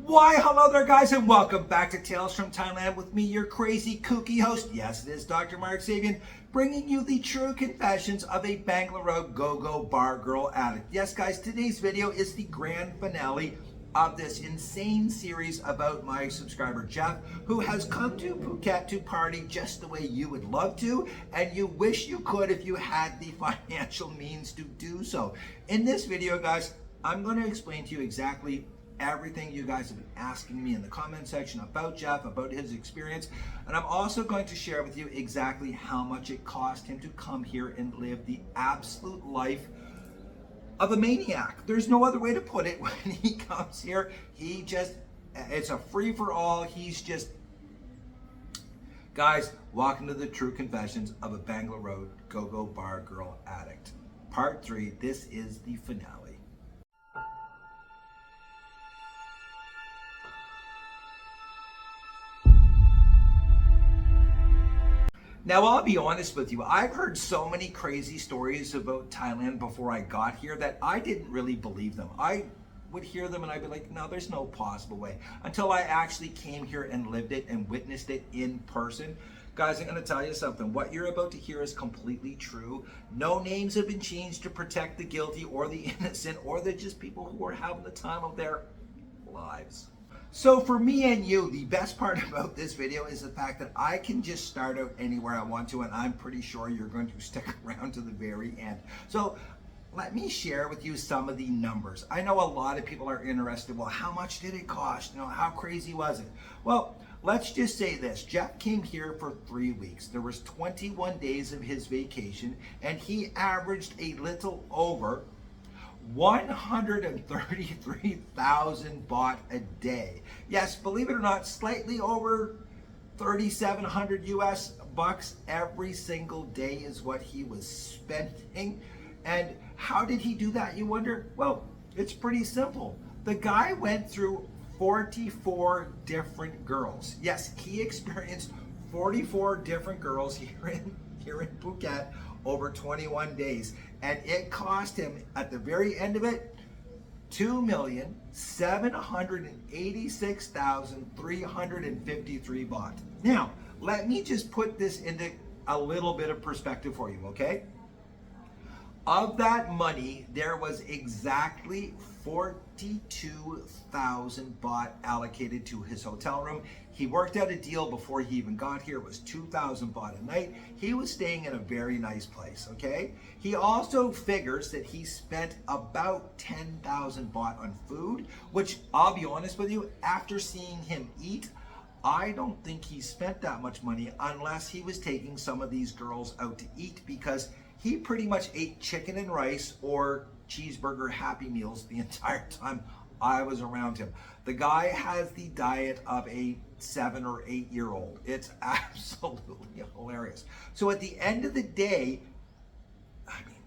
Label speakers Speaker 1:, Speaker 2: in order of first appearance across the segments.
Speaker 1: Why, hello there guys, and welcome back to Tales from Thailand with me, your crazy kooky host. Yes, it is Dr. Mark Sabian, bringing you the true confessions of a Bangla Road go-go bar girl addict. Yes guys, today's video is the grand finale of this insane series about my subscriber Jeff, who has come to Phuket to party just the way you would love to, and you wish you could if you had the financial means to do so. In this video guys, I'm going to explain to you exactly everything you guys have been asking me in the comment section about Jeff, about his experience, and I'm also going to share with you exactly how much it cost him to come here and live the absolute life of a maniac. There's no other way to put it. When he comes here, it's a free-for-all. He's just, guys, welcome to the true confessions of a Bangla Road go-go bar girl addict. Part 3, this is the finale. Now, I'll be honest with you, I've heard so many crazy stories about Thailand before I got here that I didn't really believe them. I would hear them and I'd be like, no, there's no possible way. Until I actually came here and lived it and witnessed it in person. Guys, I'm going to tell you something. What you're about to hear is completely true. No names have been changed to protect the guilty or the innocent or the just people who are having the time of their lives. So for me and you, the best part about this video is the fact that I can just start out anywhere I want to, and I'm pretty sure you're going to stick around to the very end. So let me share with you some of the numbers. I know a lot of people are interested, well, how much did it cost? You know, how crazy was it? Well, let's just say this. Jeff came here for 3 weeks. There was 21 days of his vacation, and he averaged a little over 133,000 baht a day. Yes, believe it or not, slightly over 3,700 US bucks every single day is what he was spending. And how did he do that, you wonder? Well, it's pretty simple. The guy went through 44 different girls. Yes, he experienced 44 different girls here in Phuket over 21 days, and it cost him at the very end of it 2,786,353 baht. Now, let me just put this into a little bit of perspective for you, okay? Of that money, there was exactly 42,000 baht allocated to his hotel room. He worked out a deal before he even got here. It was 2,000 baht a night. He was staying in a very nice place, okay? He also figures that he spent about 10,000 baht on food, which I'll be honest with you, after seeing him eat, I don't think he spent that much money unless he was taking some of these girls out to eat, because he pretty much ate chicken and rice or cheeseburger Happy Meals the entire time I was around him. The guy has the diet of a 7 or 8 year old. It's absolutely hilarious. So at the end of the day, I mean,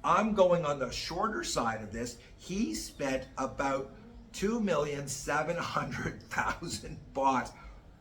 Speaker 1: I'm going on the shorter side of this. He spent about 2,700,000 baht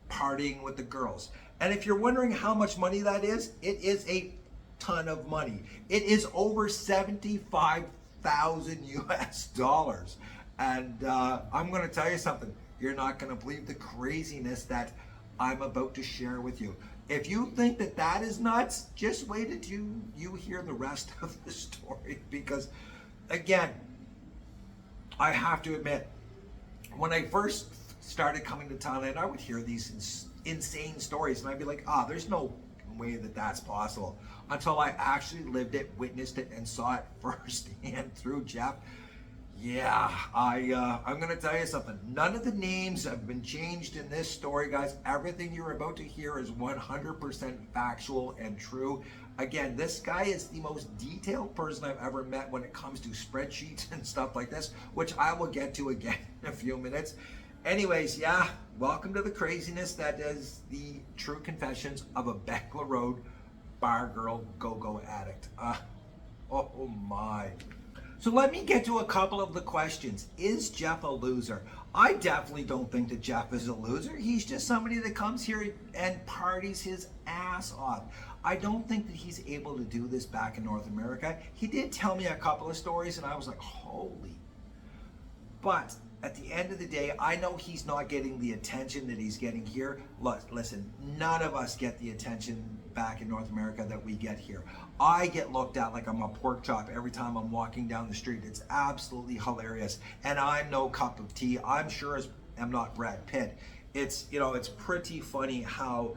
Speaker 1: partying with the girls. And if you're wondering how much money that is, it is a ton of money. It is over 75,000 US dollars. And I'm going to tell you something. You're not going to believe the craziness that I'm about to share with you. If you think that that is nuts, just wait until you hear the rest of the story. Because, again, I have to admit, when I first started coming to Thailand, I would hear these insane stories, and I'd be like, there's no way that that's possible, until I actually lived it, witnessed it, and saw it firsthand through Jeff. Yeah, I'm gonna tell you something. None of the names have been changed in this story, guys. Everything you're about to hear is 100% factual and true. Again, this guy is the most detailed person I've ever met when it comes to spreadsheets and stuff like this, which I will get to again in a few minutes. Anyways, yeah, welcome to the craziness that is the true confessions of a Bangla Road bar girl go-go addict. Oh my. So let me get to a couple of the questions. Is Jeff a loser? I definitely don't think that Jeff is a loser. He's just somebody that comes here and parties his ass off. I don't think that he's able to do this back in North America. He did tell me a couple of stories and I was like, holy. But at the end of the day, I know he's not getting the attention that he's getting here. Look, listen, none of us get the attention back in North America that we get here. I get looked at like I'm a pork chop every time I'm walking down the street. It's absolutely hilarious. And I'm no cup of tea. I'm sure as I'm not Brad Pitt. It's, you know, it's pretty funny how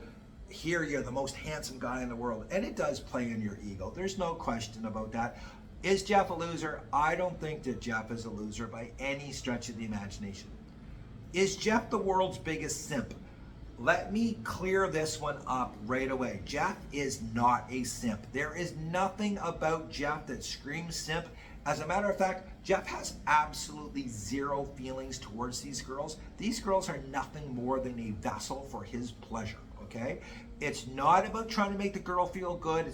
Speaker 1: here you're the most handsome guy in the world. And it does play in your ego. There's no question about that. Is Jeff a loser? I don't think that Jeff is a loser by any stretch of the imagination. Is Jeff the world's biggest simp? Let me clear this one up right away. Jeff is not a simp. There is nothing about Jeff that screams simp. As a matter of fact, Jeff has absolutely zero feelings towards these girls. These girls are nothing more than a vessel for his pleasure, okay? It's not about trying to make the girl feel good.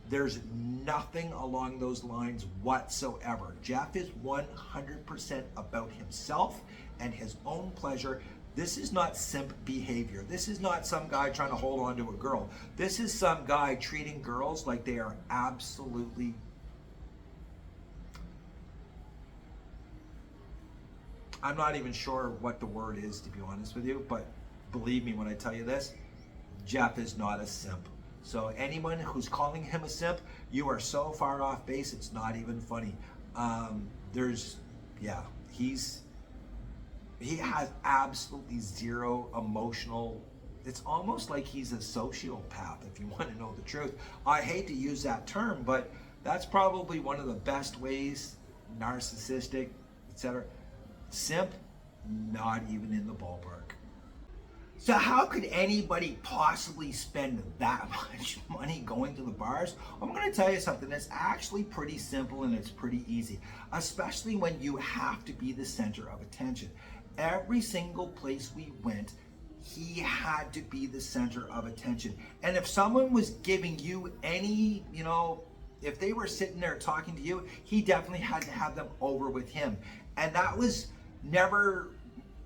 Speaker 1: There's nothing along those lines whatsoever. Jeff is 100% about himself and his own pleasure. This is not simp behavior. This is not some guy trying to hold on to a girl. This is some guy treating girls like they are absolutely... I'm not even sure what the word is, to be honest with you, but believe me when I tell you this, Jeff is not a simp. So anyone who's calling him a simp, you are so far off base, it's not even funny. He has absolutely zero emotional, it's almost like he's a sociopath, if you want to know the truth. I hate to use that term, but that's probably one of the best ways, narcissistic, etc. Simp, not even in the ballpark. So how could anybody possibly spend that much money going to the bars? I'm going to tell you something that's actually pretty simple and it's pretty easy, especially when you have to be the center of attention. Every single place we went, he had to be the center of attention. And if someone was giving you any, you know, if they were sitting there talking to you, he definitely had to have them over with him. And that was never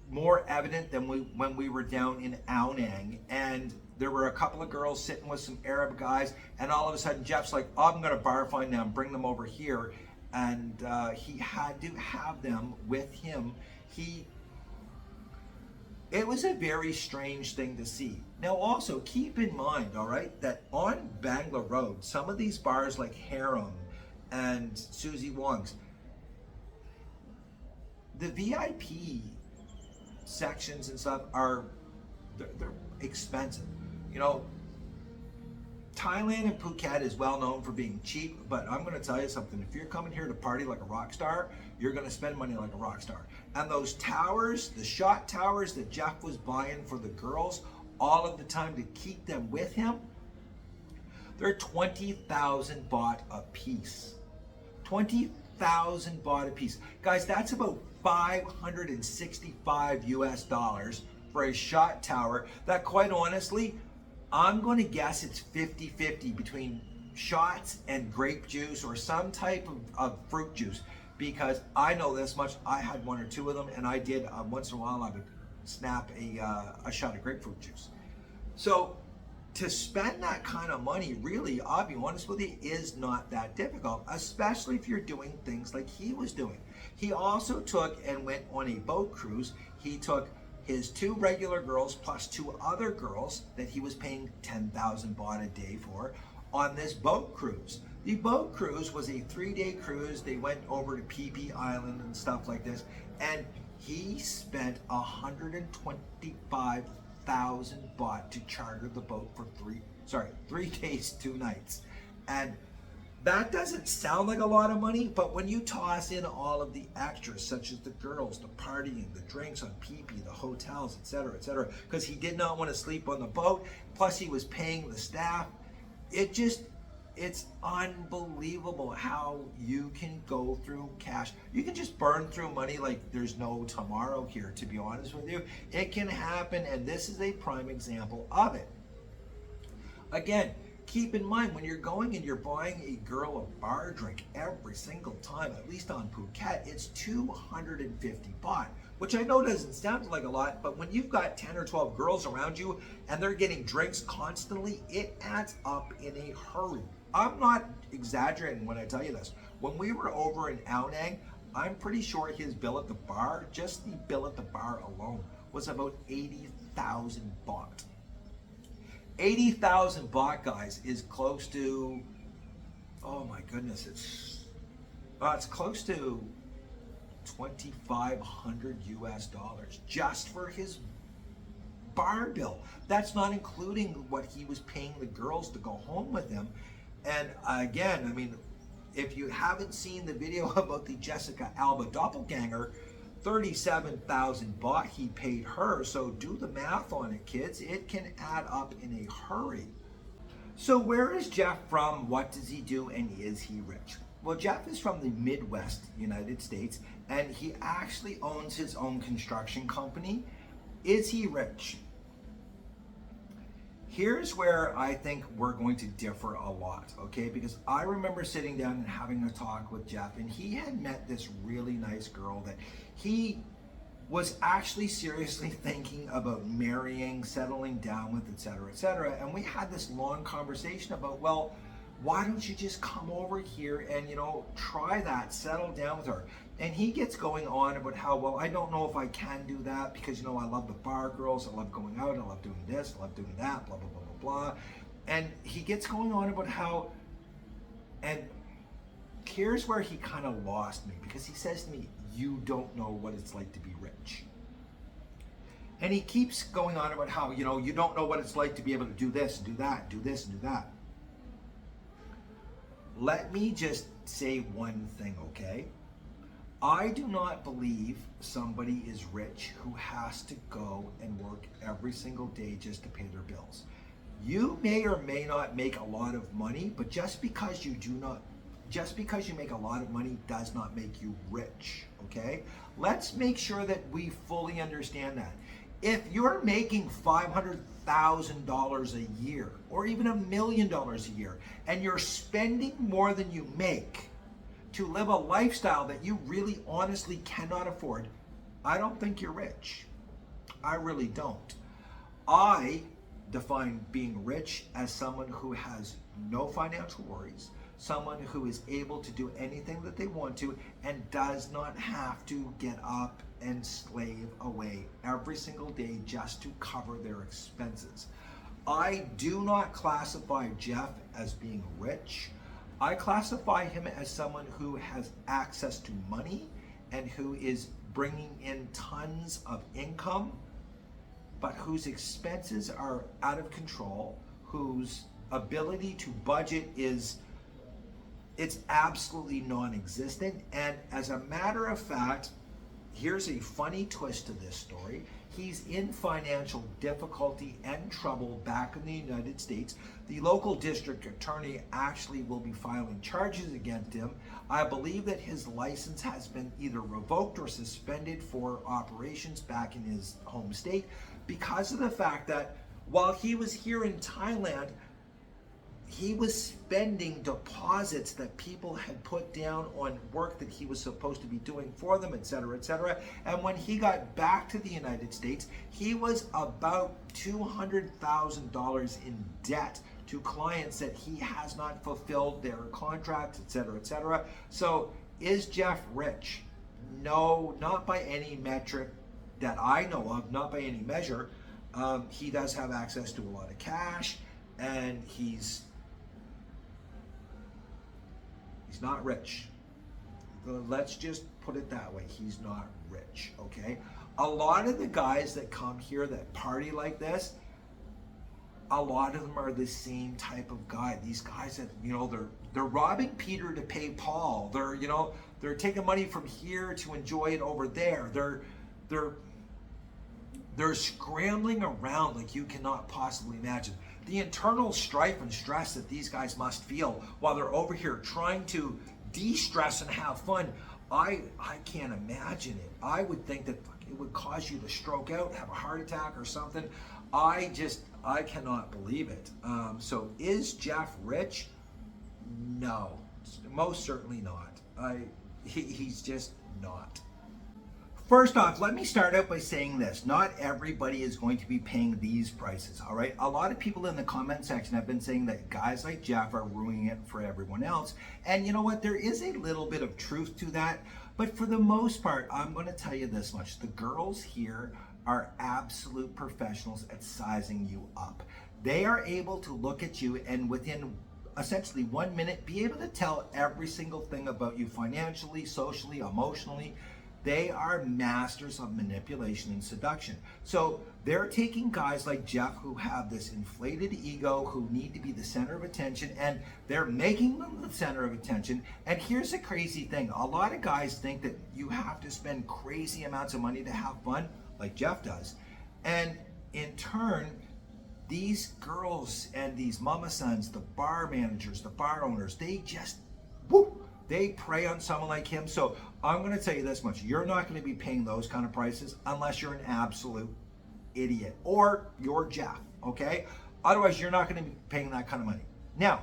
Speaker 1: more evident than when we were down in Ao Nang, and there were a couple of girls sitting with some Arab guys, and all of a sudden Jeff's like, oh, I'm gonna bar find them, bring them over here, and he had to have them with him. It was a very strange thing to see. Now also keep in mind, all right, that on Bangla Road, some of these bars like Harem and Susie Wong's, the VIP sections and stuff they're expensive. You know, Thailand and Phuket is well known for being cheap, but I'm going to tell you something. If you're coming here to party like a rock star, you're going to spend money like a rock star. And those towers, the shot towers that Jeff was buying for the girls all of the time to keep them with him, they're 20,000 baht a piece. 20,000 baht a piece. Guys, that's about $565 US for a shot tower that, quite honestly, I'm going to guess it's 50-50 between shots and grape juice or some type of fruit juice, because I know this much. I had one or two of them, and I did once in a while I would snap a shot of grapefruit juice. So to spend that kind of money, really, I'll be honest with you, is not that difficult, especially if you're doing things like he was doing. He also took and went on a boat cruise. He took his 2 regular girls plus 2 other girls that he was paying 10,000 baht a day for on this boat cruise. The boat cruise was a 3-day cruise. They went over to Phi Phi Island and stuff like this, and he spent 125,000 baht to charter the boat for 3 days, 2 nights. And that doesn't sound like a lot of money, but when you toss in all of the extras, such as the girls, the partying, the drinks on Phi Phi, the hotels, etc., because he did not want to sleep on the boat, plus he was paying the staff, it's unbelievable how you can go through cash. You can just burn through money like there's no tomorrow here, to be honest with you. It can happen, and this is a prime example of it. Again, keep in mind, when you're going and you're buying a girl a bar drink every single time, at least on Phuket, it's 250 baht, which I know doesn't sound like a lot, but when you've got 10 or 12 girls around you and they're getting drinks constantly, it adds up in a hurry. I'm not exaggerating when I tell you this. When we were over in Ao Nang, I'm pretty sure his bill at the bar, just the bill at the bar alone, was about 80,000 baht. 80,000 baht, guys, is close to, oh my goodness, it's close to 2,500 US dollars just for his bar bill. That's not including what he was paying the girls to go home with him. And again, I mean, if you haven't seen the video about the Jessica Alba doppelganger, 37,000 baht he paid her. So do the math on it, kids. It can add up in a hurry. So where is Jeff from? What does he do? And is he rich? Well, Jeff is from the Midwest United States, and he actually owns his own construction company. Is he rich? Here's where I think we're going to differ a lot, okay? Because I remember sitting down and having a talk with Jeff, and he had met this really nice girl that he was actually seriously thinking about marrying, settling down with, etc., etc. And we had this long conversation about, well, why don't you just come over here and, you know, try that, settle down with her. And he gets going on about how, well, I don't know if I can do that because, you know, I love the bar girls, I love going out, I love doing this, I love doing that, blah, blah, blah, blah, blah. And he gets going on about how, and here's where he kind of lost me, because he says to me, you don't know what it's like to be rich. And he keeps going on about how, you know, you don't know what it's like to be able to do this and do that, do this and do that. Let me just say one thing, okay? I do not believe somebody is rich who has to go and work every single day just to pay their bills. You may or may not make a lot of money, but just because you make a lot of money does not make you rich, okay? Let's make sure that we fully understand that. If you're making $500,000 a year, or even $1 million a year, and you're spending more than you make to live a lifestyle that you really honestly cannot afford, I don't think you're rich. I really don't. I define being rich as someone who has no financial worries, someone who is able to do anything that they want to and does not have to get up and slave away every single day just to cover their expenses. I do not classify Jeff as being rich. I classify him as someone who has access to money and who is bringing in tons of income, but whose expenses are out of control, whose ability to budget it's absolutely non-existent. And as a matter of fact, here's a funny twist to this story. He's in financial difficulty and trouble back in the United States. The local district attorney actually will be filing charges against him. I believe that his license has been either revoked or suspended for operations back in his home state because of the fact that while he was here in Thailand, he was spending deposits that people had put down on work that he was supposed to be doing for them, etc., etc. And when he got back to the United States, he was about $200,000 in debt to clients that he has not fulfilled their contracts, etc., etc. So is Jeff rich? No, not by any metric that I know of, not by any measure. He does have access to a lot of cash, and he's not rich. Let's just put it that way. He's not rich, okay? A lot of the guys that come here that party like this, a lot of them are the same type of guy. These guys that, you know, they're robbing Peter to pay Paul. They're taking money from here to enjoy it over there. They're scrambling around like you cannot possibly imagine. The internal strife and stress that these guys must feel while they're over here trying to de-stress and have fun, I can't imagine it. I would think that it would cause you to stroke out, have a heart attack or something. I cannot believe it. So is Jeff rich? No, most certainly not. He's just not. First off, let me start out by saying this. Not everybody is going to be paying these prices, all right? A lot of people in the comment section have been saying that guys like Jeff are ruining it for everyone else. And you know what? There is a little bit of truth to that. But for the most part, I'm going to tell you this much. The girls here are absolute professionals at sizing you up. They are able to look at you and within essentially 1 minute be able to tell every single thing about you financially, socially, emotionally. They are masters of manipulation and seduction. So they're taking guys like Jeff who have this inflated ego, who need to be the center of attention, and they're making them the center of attention. And here's the crazy thing. A lot of guys think that you have to spend crazy amounts of money to have fun, like Jeff does. And in turn, these girls and these mama sons, the bar managers, the bar owners, they just, whoop, they prey on someone like him. So I'm going to tell you this much. You're not going to be paying those kind of prices unless you're an absolute idiot or you're Jeff, okay? Otherwise, you're not going to be paying that kind of money. Now,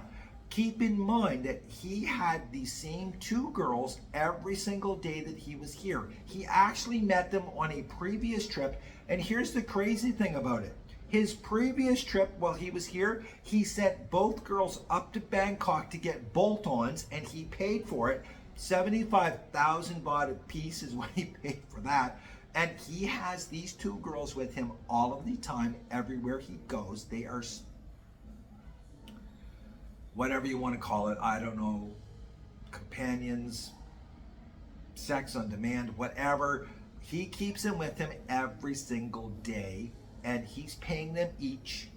Speaker 1: keep in mind that he had these same two girls every single day that he was here. He actually met them on a previous trip. And here's the crazy thing about it. His previous trip while he was here, he sent both girls up to Bangkok to get bolt-ons, and he paid for it. 75,000 baht a piece is what he paid for that. And he has these two girls with him all of the time, everywhere he goes. They are, whatever you want to call it, I don't know, companions, sex on demand, whatever. He keeps them with him every single day. And he's paying them each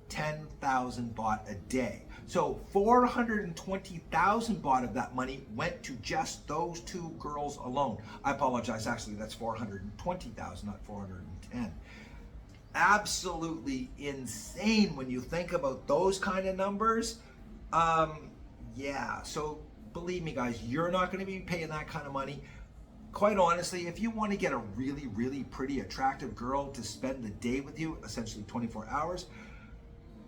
Speaker 1: 10,000 baht a day. So 420,000 baht of that money went to just those two girls alone. I apologize, actually that's 420,000, not 410. Absolutely insane when you think about those kind of numbers. Yeah, so believe me guys, you're not going to be paying that kind of money. Quite honestly, if you want to get a really, really pretty, attractive girl to spend the day with you, essentially 24 hours,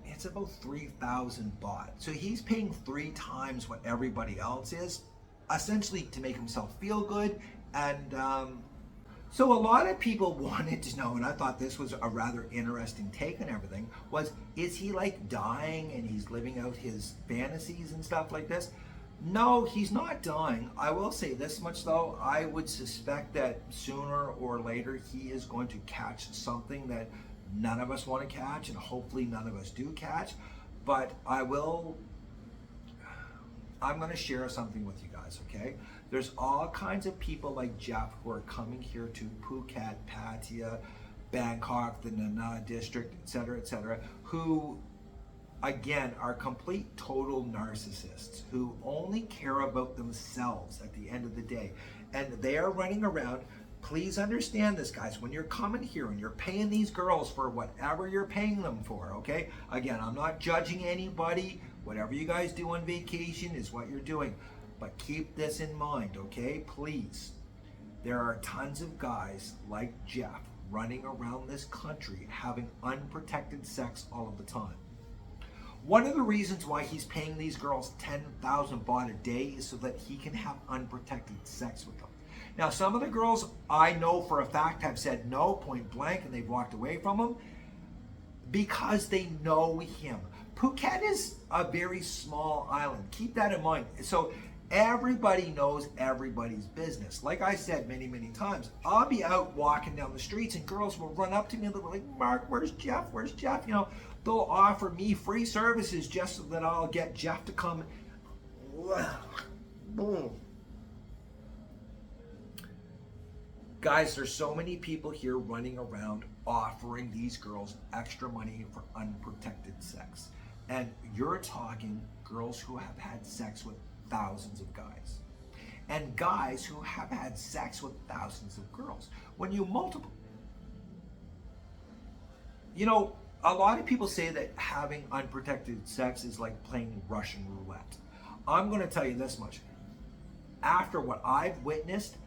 Speaker 1: it's about 3,000 baht. So he's paying 3 times what everybody else is, essentially to make himself feel good. And so a lot of people wanted to know, and I thought this was a rather interesting take on everything, was, is he like dying and he's living out his fantasies and stuff like this? No, he's not dying. I will say this much though, I would suspect that sooner or later he is going to catch something that none of us want to catch, and hopefully none of us do catch. But I'm going to share something with you guys, okay? There's all kinds of people like Jeff who are coming here to Phuket, Pattaya, Bangkok, the Nana district, etc., who again are complete total narcissists who only care about themselves at the end of the day, and they are running around. Please understand this, guys. When you're coming here and you're paying these girls for whatever you're paying them for, okay? Again, I'm not judging anybody. Whatever you guys do on vacation is what you're doing, but keep this in mind, okay? Please. There are tons of guys like Jeff running around this country having unprotected sex all of the time. One of the reasons why he's paying these girls 10,000 baht a day is so that he can have unprotected sex with them. Now, some of the girls I know for a fact have said no, point blank, and they've walked away from him because they know him. Phuket is a very small island. Keep that in mind. So everybody knows everybody's business. Like I said many, many times, I'll be out walking down the streets and girls will run up to me and they'll be like, Mark, where's Jeff? Where's Jeff? You know, they'll offer me free services just so that I'll get Jeff to come. Boom. Guys, there's so many people here running around offering these girls extra money for unprotected sex. And you're talking girls who have had sex with thousands of guys. And guys who have had sex with thousands of girls. When you multiply, you know, a lot of people say that having unprotected sex is like playing Russian roulette. I'm going to tell you this much. After what I've witnessed,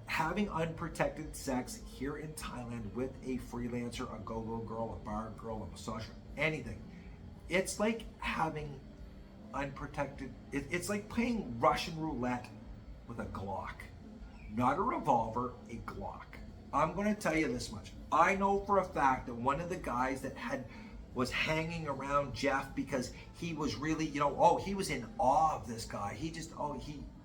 Speaker 1: having unprotected sex here in Thailand with a freelancer, a go-go girl, a bar girl, a massager, anything, it's like having unprotected, it's like playing Russian roulette with a Glock. Not a revolver, a Glock. I'm going to tell you this much. I know for a fact that one of the guys that was hanging around Jeff because he was really, you know, he was in awe of this guy. He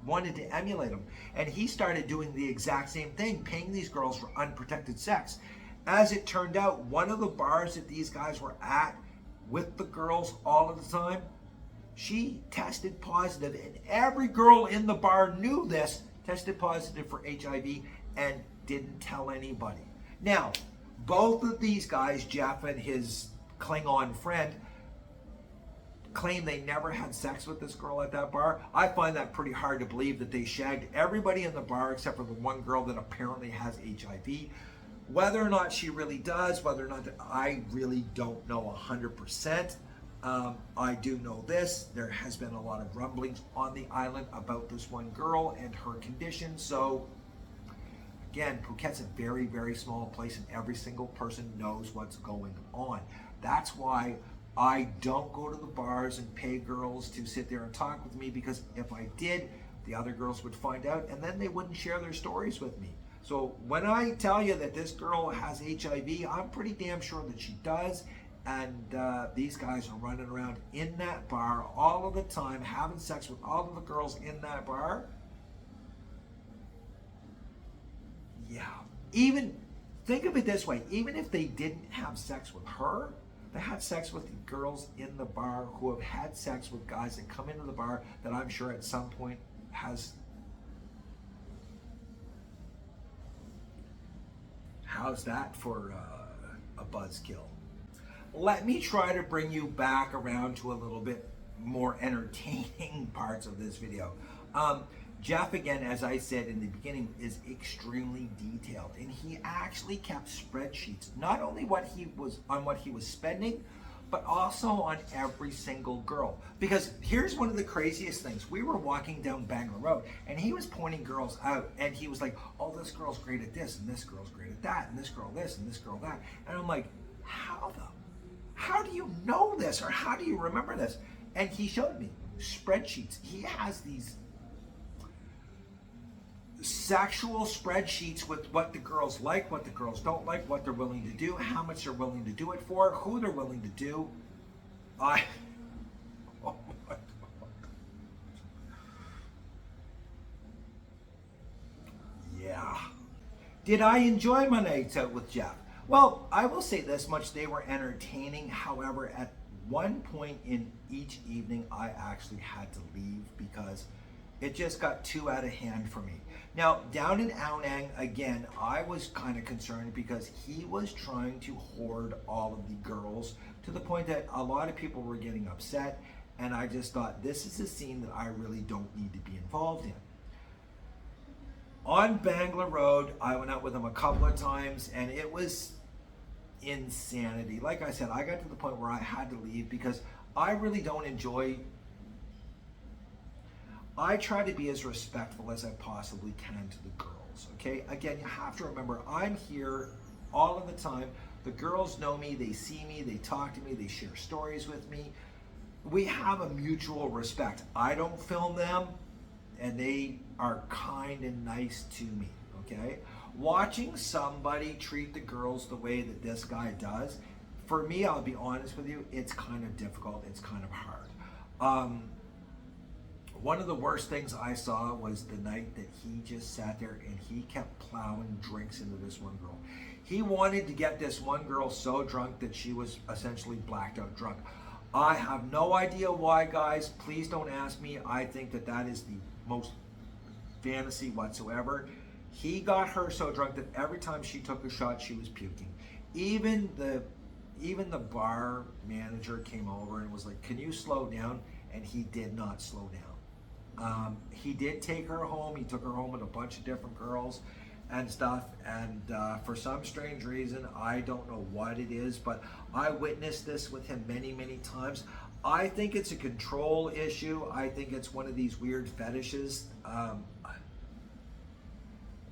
Speaker 1: wanted to emulate him. And he started doing the exact same thing, paying these girls for unprotected sex. As it turned out, one of the bars that these guys were at with the girls all of the time, she tested positive, and every girl in the bar knew this, tested positive for HIV, and didn't tell anybody. Now, both of these guys, Jeff and his Klingon friend, claim they never had sex with this girl at that bar. I find that pretty hard to believe, that they shagged everybody in the bar except for the one girl that apparently has HIV. Whether or not she really does, whether or not, I really don't know 100%. I do know this, there has been a lot of rumblings on the island about this one girl and her condition. So again, Phuket's a very, very small place, and every single person knows what's going on. That's why I don't go to the bars and pay girls to sit there and talk with me, because if I did, the other girls would find out, and then they wouldn't share their stories with me. So when I tell you that this girl has HIV, I'm pretty damn sure that she does. And these guys are running around in that bar all of the time, having sex with all of the girls in that bar. Yeah. Even, think of it this way, even if they didn't have sex with her, they had sex with the girls in the bar who have had sex with guys that come into the bar that I'm sure at some point has... How's that for a buzzkill? Let me try to bring you back around to a little bit more entertaining parts of this video. Jeff, again, as I said in the beginning, is extremely detailed, and he actually kept spreadsheets, not only what he was spending, but also on every single girl. Because here's one of the craziest things. We were walking down Bangla Road, and he was pointing girls out, and he was like, oh, this girl's great at this, and this girl's great at that, and this girl this, and this girl that. And I'm like, how do you know this, or how do you remember this? And he showed me spreadsheets. He has these sexual spreadsheets with what the girls like, what the girls don't like, what they're willing to do, how much they're willing to do it for, who they're willing to do. Oh my God. Yeah. Did I enjoy my nights out with Jeff? Well, I will say this much, they were entertaining. However, at one point in each evening, I actually had to leave because it just got too out of hand for me. Now, down in Ao Nang, again, I was kind of concerned because he was trying to hoard all of the girls to the point that a lot of people were getting upset, and I just thought, this is a scene that I really don't need to be involved in. On Bangla Road, I went out with him a couple of times, and it was insanity. Like I said, I got to the point where I had to leave because I really don't enjoy... I try to be as respectful as I possibly can to the girls, okay? Again, you have to remember, I'm here all of the time. The girls know me, they see me, they talk to me, they share stories with me. We have a mutual respect. I don't film them, and they are kind and nice to me, okay? Watching somebody treat the girls the way that this guy does, for me, I'll be honest with you, it's kind of difficult, it's kind of hard. One of the worst things I saw was the night that he just sat there and he kept plowing drinks into this one girl. He wanted to get this one girl so drunk that she was essentially blacked out drunk. I have no idea why, guys. Please don't ask me. I think that that is the most fantasy whatsoever. He got her so drunk that every time she took a shot, she was puking. Even the bar manager came over and was like, can you slow down? And he did not slow down. He did take her home. He took her home with a bunch of different girls and stuff. And for some strange reason, I don't know what it is, but I witnessed this with him many, many times. I think it's a control issue. I think it's one of these weird fetishes.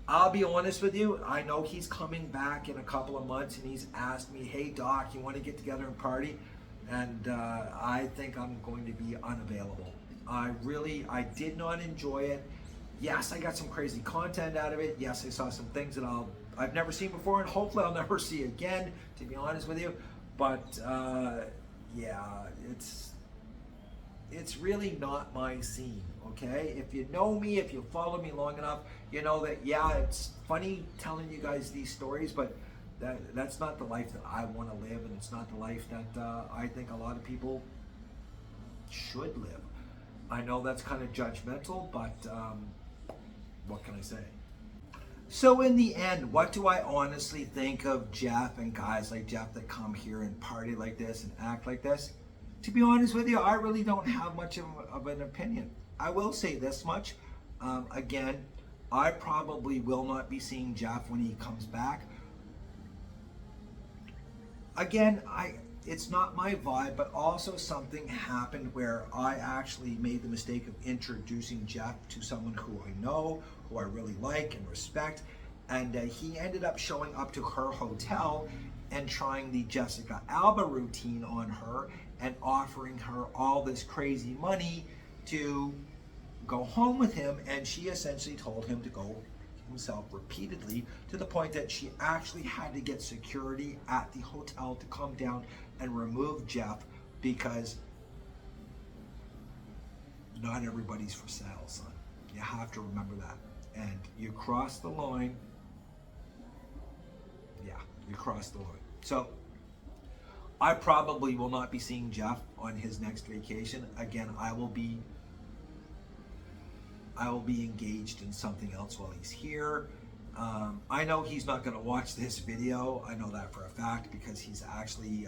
Speaker 1: I'll be honest with you. I know he's coming back in a couple of months, and he's asked me, hey, Doc, you want to get together and party? And I think I'm going to be unavailable. I did not enjoy it. Yes, I got some crazy content out of it. Yes, I saw some things that I've never seen before, and hopefully I'll never see again, to be honest with you. But yeah, it's really not my scene, okay? If you know me, if you follow me long enough, you know that, yeah, it's funny telling you guys these stories, but that's not the life that I want to live, and it's not the life that I think a lot of people should live. I know that's kind of judgmental, but what can I say? So in the end, what do I honestly think of Jeff and guys like Jeff that come here and party like this and act like this? To be honest with you, I really don't have much of an opinion. I will say this much. Again, I probably will not be seeing Jeff when he comes back. Again, it's not my vibe, but also something happened where I actually made the mistake of introducing Jeff to someone who I know, who I really like and respect, and he ended up showing up to her hotel and trying the Jessica Alba routine on her and offering her all this crazy money to go home with him, and she essentially told him to go himself repeatedly, to the point that she actually had to get security at the hotel to come down and remove Jeff, because not everybody's for sale, son. You have to remember that. And you cross the line, yeah, you cross the line. So I probably will not be seeing Jeff on his next vacation. Again, I will be engaged in something else while he's here. I know he's not going to watch this video. I know that for a fact, because he's actually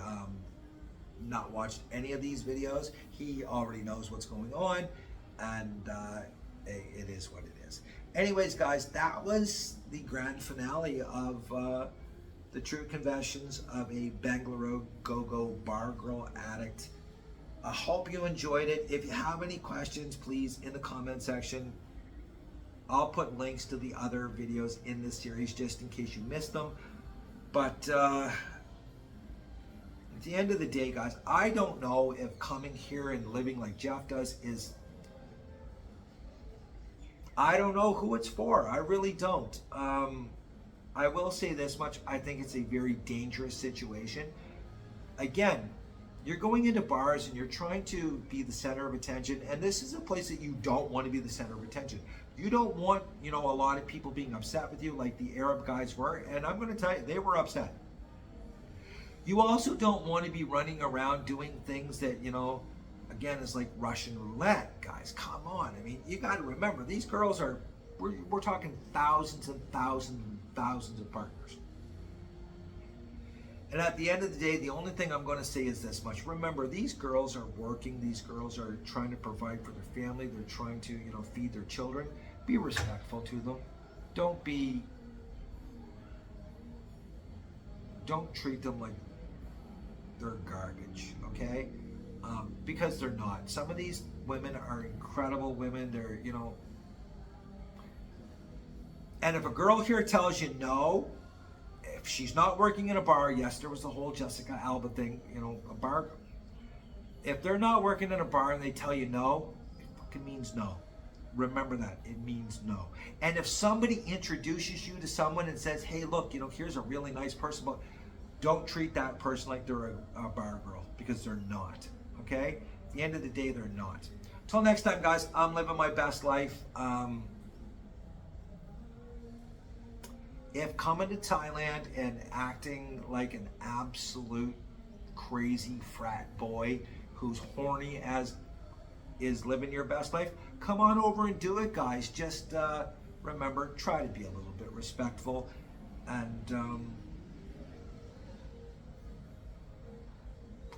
Speaker 1: not watched any of these videos. He already knows what's going on, and it is what it is. Anyways, guys, that was the grand finale of the true confessions of a Bangla Road go-go bar girl addict. I hope you enjoyed it. If you have any questions, please, in the comment section. I'll put links to the other videos in this series just in case you missed them. But at the end of the day, guys, I don't know if coming here and living like Jeff does is... I don't know who it's for. I really don't. I will say this much. I think it's a very dangerous situation. Again, you're going into bars and you're trying to be the center of attention, and this is a place that you don't want to be the center of attention. You don't want, a lot of people being upset with you like the Arab guys were, and I'm going to tell you, they were upset. You also don't want to be running around doing things that, again, is like Russian roulette, guys. Come on. I mean, you got to remember, these girls are, we're talking thousands and thousands and thousands of partners. And at the end of the day, the only thing I'm going to say is this much. Remember, these girls are working. These girls are trying to provide for their family. They're trying to, feed their children. Be respectful to them. Don't treat them like they're garbage, okay? Because they're not. Some of these women are incredible women. They're, and if a girl here tells you no, if she's not working in a bar, yes, there was the whole Jessica Alba thing, a bar. If they're not working in a bar and they tell you no, it fucking means no. Remember that, it means no. And if somebody introduces you to someone and says, hey, look, here's a really nice person, but don't treat that person like they're a bar girl, because they're not, okay? At the end of the day, they're not. Till next time, guys, I'm living my best life. If coming to Thailand and acting like an absolute crazy frat boy who's horny as is living your best life, come on over and do it, guys. Just remember, try to be a little bit respectful, and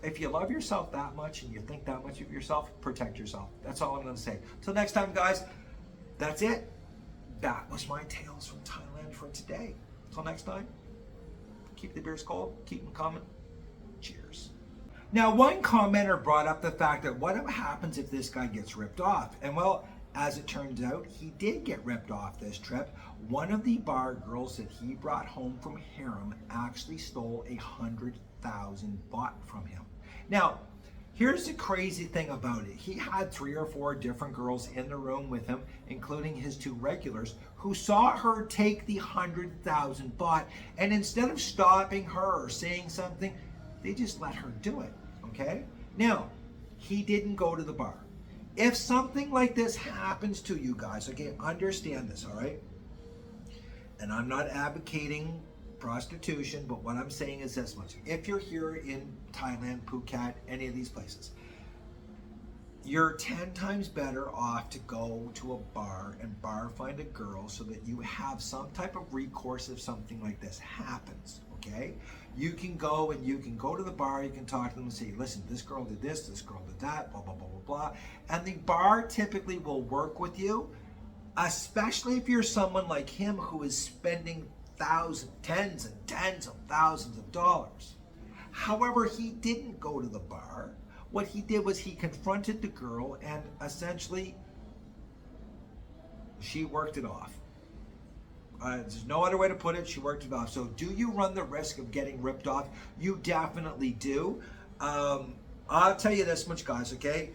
Speaker 1: if you love yourself that much and you think that much of yourself, protect yourself. That's all I'm going to say. Till next time, guys, that's it. That was my tales from Thailand for today. Till next time, keep the beers cold, keep them coming. Cheers. Now, one commenter brought up the fact that what happens if this guy gets ripped off? And well, as it turns out, he did get ripped off this trip. One of the bar girls that he brought home from harem actually stole 100,000 baht from him. Now, here's the crazy thing about it. He had 3 or 4 different girls in the room with him, including his 2 regulars, who saw her take the 100,000 baht, and instead of stopping her or saying something, they just let her do it, okay? Now, he didn't go to the bar. If something like this happens to you guys, okay, understand this, all right? And I'm not advocating prostitution, but what I'm saying is this much. If you're here in Thailand, Phuket, any of these places, you're 10 times better off to go to a bar and bar find a girl so that you have some type of recourse if something like this happens, okay? You can go to the bar, you can talk to them and say, listen, this girl did this girl did that, blah, blah, blah, blah, blah. And the bar typically will work with you, especially if you're someone like him who is spending tens and tens of thousands of dollars. However, he didn't go to the bar. What he did was he confronted the girl and essentially she worked it off. There's no other way to put it. She worked it off. So do you run the risk of getting ripped off? You definitely do. I'll tell you this much, guys, okay?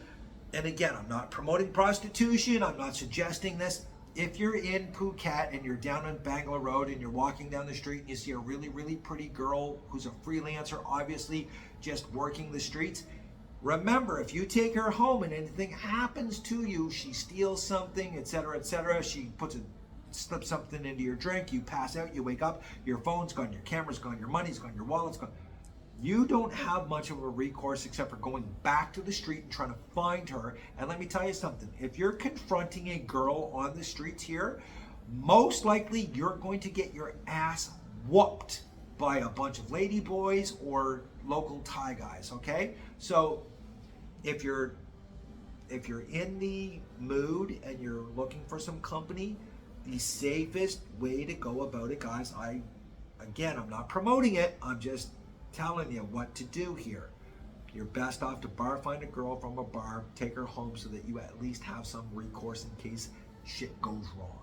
Speaker 1: And again, I'm not promoting prostitution. I'm not suggesting this. If you're in Phuket and you're down on Bangla Road and you're walking down the street and you see a really, really pretty girl who's a freelancer, obviously just working the streets, remember, if you take her home and anything happens to you, she steals something, etc., she slips something into your drink, you pass out, you wake up, your phone's gone, your camera's gone, your money's gone, your wallet's gone. You don't have much of a recourse except for going back to the street and trying to find her. And let me tell you something, if you're confronting a girl on the streets here, most likely you're going to get your ass whooped by a bunch of lady boys or local Thai guys, okay? So if you're in the mood and you're looking for some company, the safest way to go about it, guys, I'm not promoting it, I'm just telling you what to do here. You're best off to bar find a girl from a bar, take her home so that you at least have some recourse in case shit goes wrong.